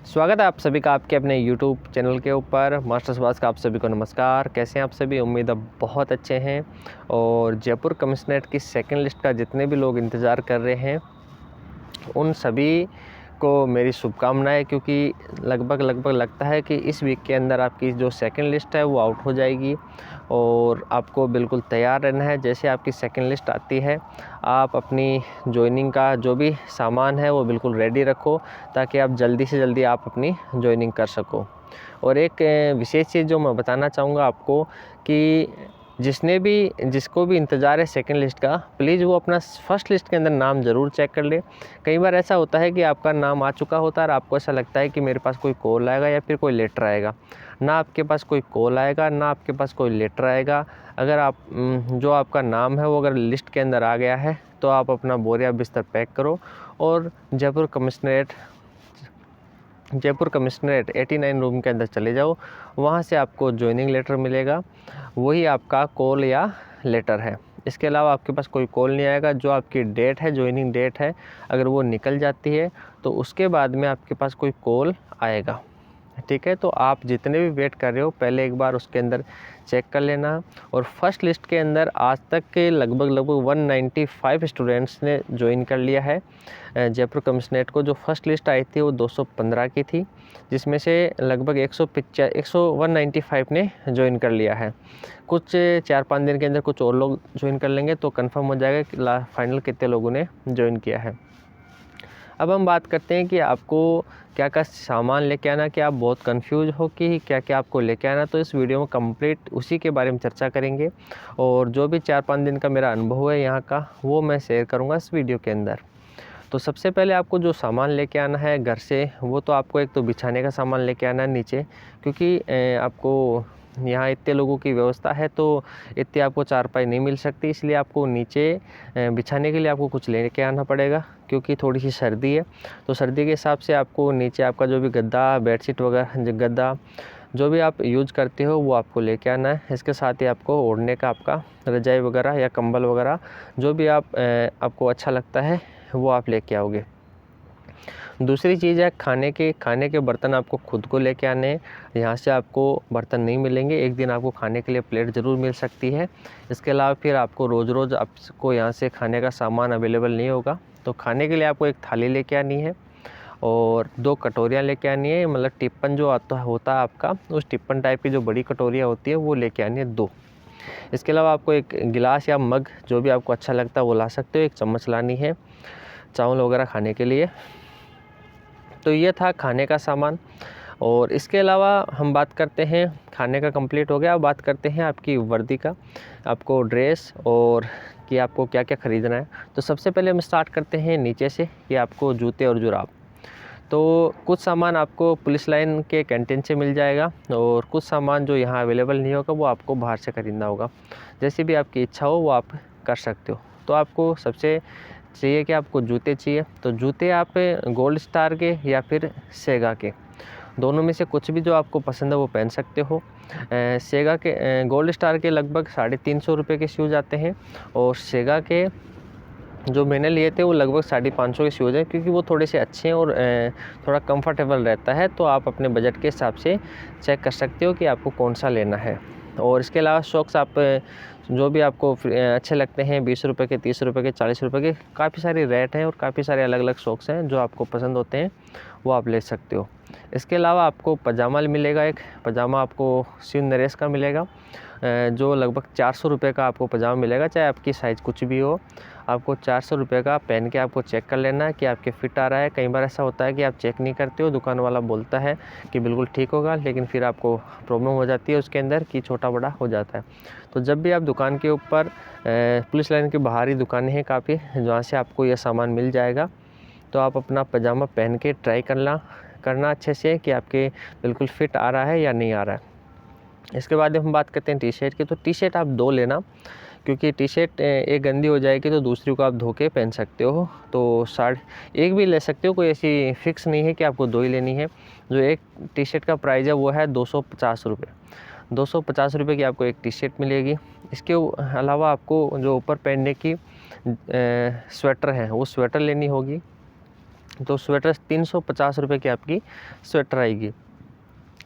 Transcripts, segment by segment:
स्वागत है आप सभी का आपके अपने YouTube चैनल के ऊपर। मास्टर सुभाष का आप सभी को नमस्कार। कैसे हैं आप सभी? उम्मीद है बहुत अच्छे हैं। और जयपुर कमिश्नरेट की सेकंड लिस्ट का जितने भी लोग इंतज़ार कर रहे हैं उन सभी को मेरी शुभकामनाएं, क्योंकि लगभग लगता है कि इस वीक के अंदर आपकी जो सेकंड लिस्ट है वो आउट हो जाएगी और आपको बिल्कुल तैयार रहना है। जैसे आपकी सेकंड लिस्ट आती है आप अपनी जॉइनिंग का जो भी सामान है वो बिल्कुल रेडी रखो, ताकि आप जल्दी से जल्दी आप अपनी जॉइनिंग कर सको। और एक विशेष चीज़ जो मैं बताना चाहूँगा आपको कि जिसको भी इंतज़ार है सेकंड लिस्ट का, प्लीज़ वो अपना फर्स्ट लिस्ट के अंदर नाम ज़रूर चेक कर ले। कई बार ऐसा होता है कि आपका नाम आ चुका होता है और आपको ऐसा लगता है कि मेरे पास कोई कॉल आएगा या फिर कोई लेटर आएगा। ना आपके पास कोई कॉल आएगा, ना आपके पास कोई लेटर आएगा। अगर आप जो आपका नाम है वो अगर लिस्ट के अंदर आ गया है तो आप अपना बोरिया बिस्तर पैक करो और जयपुर कमिश्नरेट 89 रूम के अंदर चले जाओ। वहाँ से आपको जॉइनिंग लेटर मिलेगा, वही आपका कॉल या लेटर है। इसके अलावा आपके पास कोई कॉल नहीं आएगा। जो आपकी डेट है, जॉइनिंग डेट है, अगर वो निकल जाती है तो उसके बाद में आपके पास कोई कॉल आएगा। ठीक है, तो आप जितने भी वेट कर रहे हो पहले एक बार उसके अंदर चेक कर लेना। और फर्स्ट लिस्ट के अंदर आज तक के लगभग 195 स्टूडेंट्स ने ज्वाइन कर लिया है जयपुर कमिश्नरेट को। जो फर्स्ट लिस्ट आई थी वो 215 की थी, जिसमें से लगभग 195 ने ज्वाइन कर लिया है। कुछ 4-5 दिन के अंदर कुछ और लोग ज्वाइन कर लेंगे तो कंफर्म हो जाएगा कि फाइनल कितने लोगों ने ज्वाइन किया है। अब हम बात करते हैं कि आपको क्या क्या सामान लेके आना, कि आप बहुत कंफ्यूज हो कि क्या क्या आपको लेके आना। तो इस वीडियो में कंप्लीट उसी के बारे में चर्चा करेंगे और जो भी 4-5 दिन का मेरा अनुभव है यहाँ का वो मैं शेयर करूँगा इस वीडियो के अंदर। तो सबसे पहले आपको जो सामान लेके आना है घर से, वो तो आपको एक तो बिछाने का सामान लेके आना है नीचे, क्योंकि आपको यहाँ इतने लोगों की व्यवस्था है तो इतनी आपको चारपाई नहीं मिल सकती, इसलिए आपको नीचे बिछाने के लिए आपको कुछ लेके आना पड़ेगा, क्योंकि थोड़ी सी सर्दी है। तो सर्दी के हिसाब से आपको नीचे आपका जो भी गद्दा, बेडशीट वगैरह, गद्दा जो भी आप यूज करते हो वो आपको लेके आना है। इसके साथ ही आपको ओढ़ने का आपका रजाई वगैरह या कंबल वगैरह जो भी आपको अच्छा लगता है वो आप लेके आओगे। दूसरी चीज़ है खाने के बर्तन आपको खुद को लेके आने हैं। यहाँ से आपको बर्तन नहीं मिलेंगे, एक दिन आपको खाने के लिए प्लेट ज़रूर मिल सकती है। इसके अलावा फिर आपको रोज़ आपको यहाँ से खाने का सामान अवेलेबल नहीं होगा। तो खाने के लिए आपको एक थाली लेके आनी है और 2 कटोरियाँ लेके आनी है। मतलब टिप्पन जो होता है आपका, उस टिप्पन टाइप की जो बड़ी कटोरियाँ होती है वो लेके आनी है 2। इसके अलावा आपको एक गिलास या मग जो भी आपको अच्छा लगता है वो ला सकते हो। एक चम्मच लानी है चावल वगैरह खाने के लिए। तो ये था खाने का सामान। और इसके अलावा हम बात करते हैं, खाने का कंप्लीट हो गया, अब बात करते हैं आपकी वर्दी का, आपको ड्रेस और कि आपको क्या क्या ख़रीदना है। तो सबसे पहले हम स्टार्ट करते हैं नीचे से कि आपको जूते और जुराब। तो कुछ सामान आपको पुलिस लाइन के कैंटीन से मिल जाएगा और कुछ सामान जो यहाँ अवेलेबल नहीं होगा वो आपको बाहर से ख़रीदना होगा। जैसी भी आपकी इच्छा हो वो आप कर सकते हो। तो आपको सबसे चाहिए कि आपको जूते चाहिए, तो जूते आप गोल्ड स्टार के या फिर सेगा के, दोनों में से कुछ भी जो आपको पसंद है वो पहन सकते हो। सेगा के गोल्ड स्टार के लगभग 350 रुपये के शूज़ आते हैं और सेगा के जो मैंने लिए थे वो लगभग 550 के शूज़ हैं, क्योंकि वो थोड़े से अच्छे हैं और थोड़ा कंफर्टेबल रहता है। तो आप अपने बजट के हिसाब से चेक कर सकते हो कि आपको कौन सा लेना है। और इसके अलावा सॉक्स आप जो भी आपको अच्छे लगते हैं, 20 रुपये के, 30 रुपये के, 40 रुपये के, काफ़ी सारे रेट हैं और काफ़ी सारे अलग अलग सॉक्स हैं जो आपको पसंद होते हैं वो आप ले सकते हो। इसके अलावा आपको पजामा मिलेगा, एक पजामा आपको शिव नरेश का मिलेगा जो लगभग 400 रुपये का आपको पजामा मिलेगा। चाहे आपकी साइज़ कुछ भी हो, आपको 400 रुपये का पहन के आपको चेक कर लेना है कि आपके फिट आ रहा है। कई बार ऐसा होता है कि आप चेक नहीं करते हो, दुकान वाला बोलता है कि बिल्कुल ठीक होगा, लेकिन फिर आपको प्रॉब्लम हो जाती है उसके अंदर कि छोटा बड़ा हो जाता है। तो जब भी आप दुकान के ऊपर, पुलिस लाइन के बाहर ही दुकानें हैं काफ़ी जहाँ से आपको यह सामान मिल जाएगा, तो आप अपना पजामा पहन के ट्राई करना अच्छे से कि आपके बिल्कुल फिट आ रहा है या नहीं आ रहा है। इसके बाद हम बात करते हैं टी शर्ट की। तो टी शर्ट आप 2 लेना, क्योंकि टी शर्ट एक गंदी हो जाएगी तो दूसरी को आप धो के पहन सकते हो। तो एक भी ले सकते हो, कोई ऐसी फिक्स नहीं है कि आपको 2 ही लेनी है। जो एक टी शर्ट का प्राइस है वो है 250 रुपये। 250 रुपये की आपको एक टी शर्ट मिलेगी। इसके अलावा आपको जो ऊपर पहनने की स्वेटर है वो स्वेटर लेनी होगी। तो स्वेटर 350 रुपये की आपकी स्वेटर आएगी।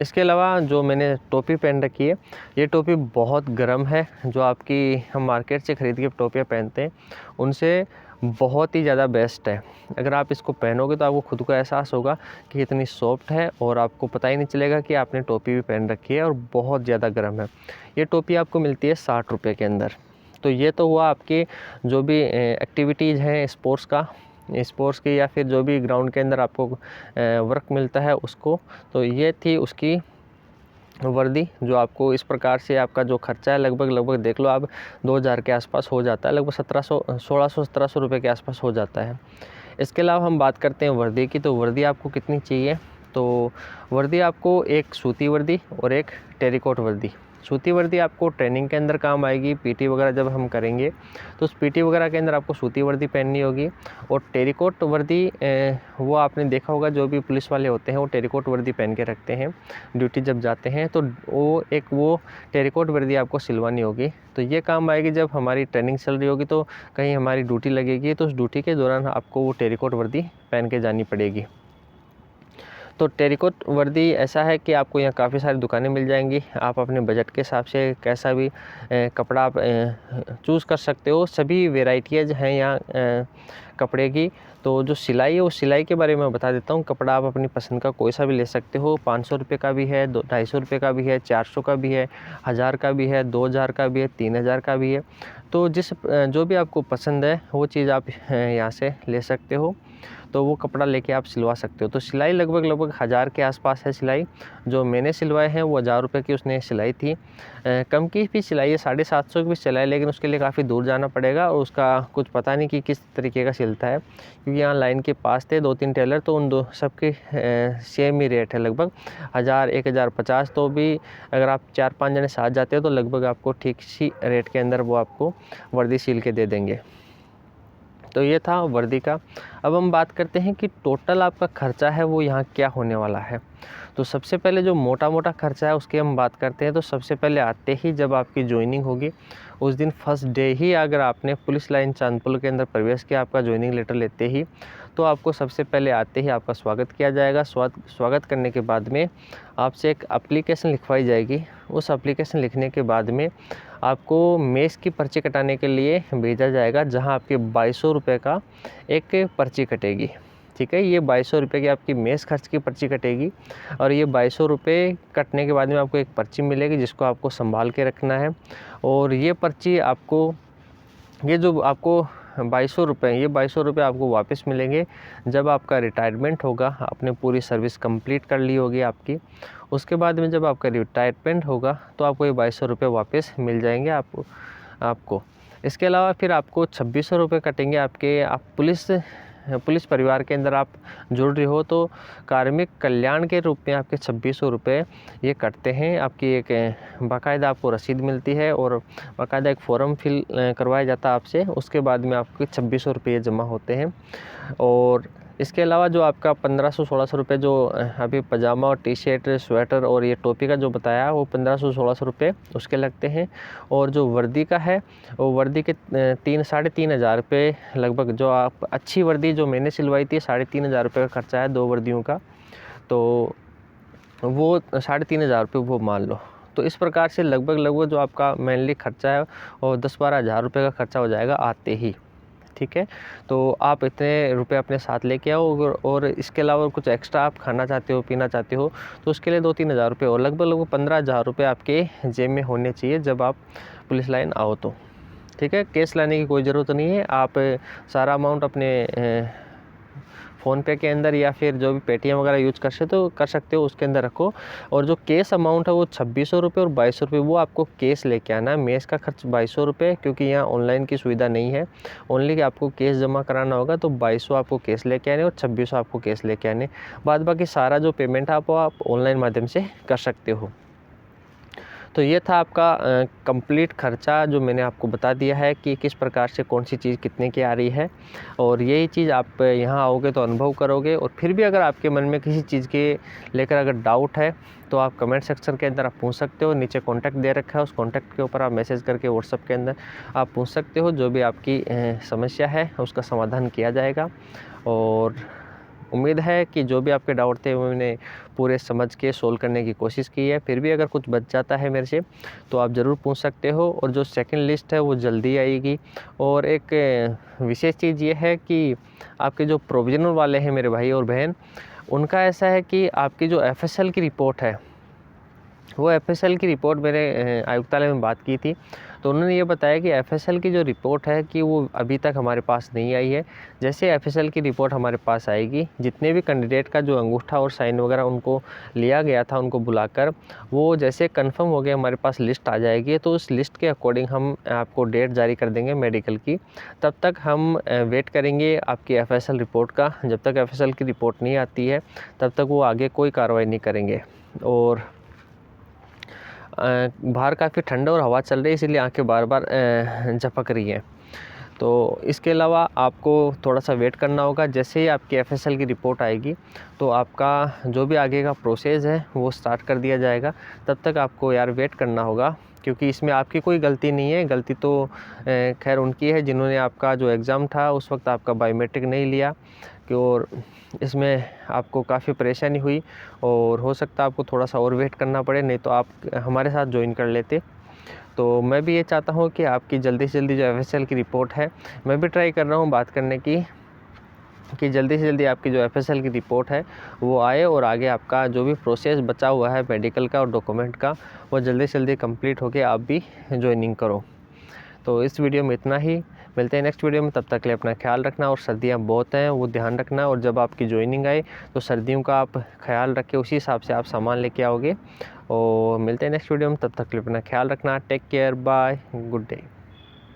इसके अलावा जो मैंने टोपी पहन रखी है, ये टोपी बहुत गर्म है। जो आपकी हम मार्केट से ख़रीद के टोपियाँ पहनते हैं उनसे बहुत ही ज़्यादा बेस्ट है। अगर आप इसको पहनोगे तो आपको खुद को एहसास होगा कि कितनी सॉफ्ट है और आपको पता ही नहीं चलेगा कि आपने टोपी भी पहन रखी है और बहुत ज़्यादा गर्म है। ये टोपी आपको मिलती है 60 रुपये के अंदर। तो ये तो हुआ आपके जो भी एक्टिविटीज़ हैं स्पोर्ट्स की या फिर जो भी ग्राउंड के अंदर आपको वर्क मिलता है उसको। तो ये थी उसकी वर्दी, जो आपको इस प्रकार से आपका जो खर्चा है लगभग देख लो आप 2000 के आसपास हो जाता है, लगभग 1600 रुपये के आसपास हो जाता है। इसके अलावा हम बात करते हैं वर्दी की। तो वर्दी आपको कितनी चाहिए? तो वर्दी आपको एक सूती वर्दी और एक टेरिकॉट वर्दी। सूती वर्दी आपको ट्रेनिंग के अंदर काम आएगी, पीटी वगैरह जब हम करेंगे तो उस पीटी वगैरह के अंदर आपको सूती वर्दी पहननी होगी। और टेरिकॉट वर्दी वो आपने देखा होगा, जो भी पुलिस वाले होते हैं वो टेरिकॉट वर्दी पहन के रखते हैं ड्यूटी जब जाते हैं। तो वो टेरिकॉट वर्दी आपको सिलवानी होगी। तो ये काम आएगी जब हमारी ट्रेनिंग चल रही होगी, तो कहीं हमारी ड्यूटी लगेगी तो उस ड्यूटी के दौरान आपको वो टेरिकॉट वर्दी पहन के जानी पड़ेगी। तो टेरिकॉट वर्दी ऐसा है कि आपको यहाँ काफ़ी सारी दुकानें मिल जाएंगी। आप अपने बजट के हिसाब से कैसा भी कपड़ा आप चूज़ कर सकते हो। सभी वेराइटीज़ हैं यहाँ कपड़े की। तो जो सिलाई है, वो सिलाई के बारे में बता देता हूँ। कपड़ा आप अपनी पसंद का कोई सा भी ले सकते हो। 500 रुपये का भी है, 250 रुपये का भी है, 400 का भी है, 1000 का भी है, 2000 का भी है, 3000 का भी है। तो जो भी आपको पसंद है वो चीज़ आप यहाँ से ले सकते हो। तो वो कपड़ा लेके आप सिलवा सकते हो। तो सिलाई लगभग 1000 के आसपास है सिलाई। जो मैंने सिलवाए हैं वो 1000 रुपये की उसने सिलाई थी। कम की भी सिलाई है, 750 की भी सिलाई, लेकिन उसके लिए काफ़ी दूर जाना पड़ेगा और उसका कुछ पता नहीं कि किस तरीके का सिलता है, क्योंकि यहाँ लाइन के पास थे 2-3 टेलर, तो उन दो सबके सेम ही रेट है, लगभग 1000, 1050। तो भी अगर आप 4-5 जने साथ जाते हो तो लगभग आपको ठीक सी रेट के अंदर वो आपको वर्दी सिल के दे देंगे। तो ये था वर्दी का। अब हम बात करते हैं कि टोटल आपका खर्चा है वो यहाँ क्या होने वाला है। तो सबसे पहले जो मोटा खर्चा है उसकी हम बात करते हैं। तो सबसे पहले आते ही जब आपकी ज्वाइनिंग होगी उस दिन फर्स्ट डे ही अगर आपने पुलिस लाइन चांदपुर के अंदर प्रवेश किया, आपका ज्वाइनिंग लेटर लेते ही, तो आपको सबसे पहले आते ही आपका स्वागत किया जाएगा। स्वागत करने के बाद में आपसे एक एप्लीकेशन लिखवाई जाएगी। उस एप्लीकेशन लिखने के बाद में आपको मेस की पर्ची कटाने के लिए भेजा जाएगा, जहां आपके 2200 रुपये का एक पर्ची कटेगी। ठीक है, ये 2200 रुपये की आपकी मेस खर्च की पर्ची कटेगी। और ये 2200 रुपये कटने के बाद में आपको एक पर्ची मिलेगी जिसको आपको संभाल के रखना है। और ये पर्ची आपको, ये जो आपको 2200 रुपये, ये 2200 रुपये आपको वापस मिलेंगे जब आपका रिटायरमेंट होगा। आपने पूरी सर्विस कंप्लीट कर ली होगी आपकी। उसके बाद में जब आपका रिटायरमेंट होगा तो आपको ये 2200 रुपये वापस मिल जाएंगे आपको। इसके अलावा फिर आपको 2600 रुपये कटेंगे आपके। आप पुलिस परिवार के अंदर आप जुड़ रहे हो तो कार्मिक कल्याण के रूप में आपके 2600 रुपये ये कटते हैं। आपकी एक बाकायदा आपको रसीद मिलती है और बाकायदा एक फॉर्म फिल करवाया जाता है आपसे। उसके बाद में आपके 2600 रुपये जमा होते हैं। और इसके अलावा जो आपका 1500-1600 रुपये जो अभी पजामा और टी शर्ट, स्वेटर और ये टोपी का जो बताया, वो 1500-1600 रुपये उसके लगते हैं। और जो वर्दी का है वो वर्दी के 3-3.5 रुपये लगभग, जो आप अच्छी वर्दी जो मैंने सिलवाई थी 3.5 रुपये का खर्चा है 2 वर्दियों का। तो वो 3.5 रुपये वो मान लो। तो इस प्रकार से लगभग जो आपका मेनली खर्चा है वो 10-12 हज़ार रुपये का खर्चा हो जाएगा आते ही। ठीक है, तो आप इतने रुपए अपने साथ लेके आओ। और इसके अलावा कुछ एक्स्ट्रा आप खाना चाहते हो, पीना चाहते हो, तो उसके लिए 2-3 हज़ार रुपये और लगभग 15 हज़ार रुपये आपके जेब में होने चाहिए जब आप पुलिस लाइन आओ तो। ठीक है, कैश लाने की कोई ज़रूरत नहीं है। आप सारा अमाउंट अपने फ़ोनपे के अंदर या फिर जो भी पेटीएम वगैरह यूज़ कर सकते हो उसके अंदर रखो। और जो केस अमाउंट है वो 2600 रुपये और 2200 रुपये वो आपको केस लेके आना है। मेस का खर्च 2200 रुपये, क्योंकि यहाँ ऑनलाइन की सुविधा नहीं है, ओनली कि आपको केस जमा कराना होगा। तो 2200 आपको केस लेके आने और 2600 आपको केस लेके आने। बाद बाकी सारा जो पेमेंट आप ऑनलाइन माध्यम से कर सकते हो। तो ये था आपका कंप्लीट खर्चा जो मैंने आपको बता दिया है कि किस प्रकार से कौन सी चीज़ कितने की आ रही है। और यही चीज़ आप यहाँ आओगे तो अनुभव करोगे। और फिर भी अगर आपके मन में किसी चीज़ के लेकर अगर डाउट है तो आप कमेंट सेक्शन के अंदर आप पूछ सकते हो। नीचे कॉन्टैक्ट दे रखा है, उस कॉन्टैक्ट के ऊपर आप मैसेज करके व्हाट्सएप के अंदर आप पूछ सकते हो। जो भी आपकी समस्या है उसका समाधान किया जाएगा। और उम्मीद है कि जो भी आपके डाउट थे वो मैंने पूरे समझ के सोल्व करने की कोशिश की है। फिर भी अगर कुछ बच जाता है मेरे से तो आप ज़रूर पूछ सकते हो। और जो सेकंड लिस्ट है वो जल्दी आएगी। और एक विशेष चीज़ ये है कि आपके जो प्रोविजनल वाले हैं मेरे भाई और बहन, उनका ऐसा है कि आपकी जो एफएसएल की रिपोर्ट है, वो एफएसएल की रिपोर्ट मेरे आयुक्तालय में बात की थी, तो उन्होंने ये बताया कि एफएसएल की जो रिपोर्ट है कि वो अभी तक हमारे पास नहीं आई है। जैसे एफएसएल की रिपोर्ट हमारे पास आएगी, जितने भी कैंडिडेट का जो अंगूठा और साइन वगैरह उनको लिया गया था, उनको बुलाकर वो जैसे कंफर्म हो गया, हमारे पास लिस्ट आ जाएगी, तो उस लिस्ट के अकॉर्डिंग हम आपको डेट जारी कर देंगे मेडिकल की। तब तक हम वेट करेंगे आपकी एफएसएल रिपोर्ट का। जब तक एफएसएल की रिपोर्ट नहीं आती है तब तक वो आगे कोई कार्रवाई नहीं करेंगे। और बाहर काफ़ी ठंडा और हवा चल रही है, इसलिए आंखें बार बार झपक रही हैं। तो इसके अलावा आपको थोड़ा सा वेट करना होगा। जैसे ही आपकी एफएसएल की रिपोर्ट आएगी तो आपका जो भी आगे का प्रोसेस है वो स्टार्ट कर दिया जाएगा। तब तक आपको यार वेट करना होगा, क्योंकि इसमें आपकी कोई गलती नहीं है। गलती तो खैर उनकी है जिन्होंने आपका जो एग्ज़ाम था उस वक्त आपका बायोमेट्रिक नहीं लिया, और इसमें आपको काफ़ी परेशानी हुई। और हो सकता है आपको थोड़ा सा और वेट करना पड़े, नहीं तो आप हमारे साथ ज्वाइन कर लेते। तो मैं भी ये चाहता हूँ कि आपकी जल्दी से जल्दी जो एफएसएल की रिपोर्ट है, मैं भी ट्राई कर रहा हूँ बात करने की कि जल्दी से जल्दी आपकी जो एफएसएल की रिपोर्ट है वो आए, और आगे आपका जो भी प्रोसेस बचा हुआ है मेडिकल का और डॉक्यूमेंट का, वो जल्दी से जल्दी कंप्लीट होके आप भी ज्वाइनिंग करो। तो इस वीडियो में इतना ही, मिलते हैं नेक्स्ट वीडियो में। तब तक के लिए अपना ख्याल रखना, और सर्दियाँ बहुत हैं वो ध्यान रखना। और जब आपकी ज्वाइनिंग आए तो सर्दियों का आप ख्याल रखें, उसी हिसाब से आप सामान लेके आओगे। और मिलते हैं नेक्स्ट वीडियो में, तब तक के लिए अपना ख्याल रखना। Take care, bye, good day.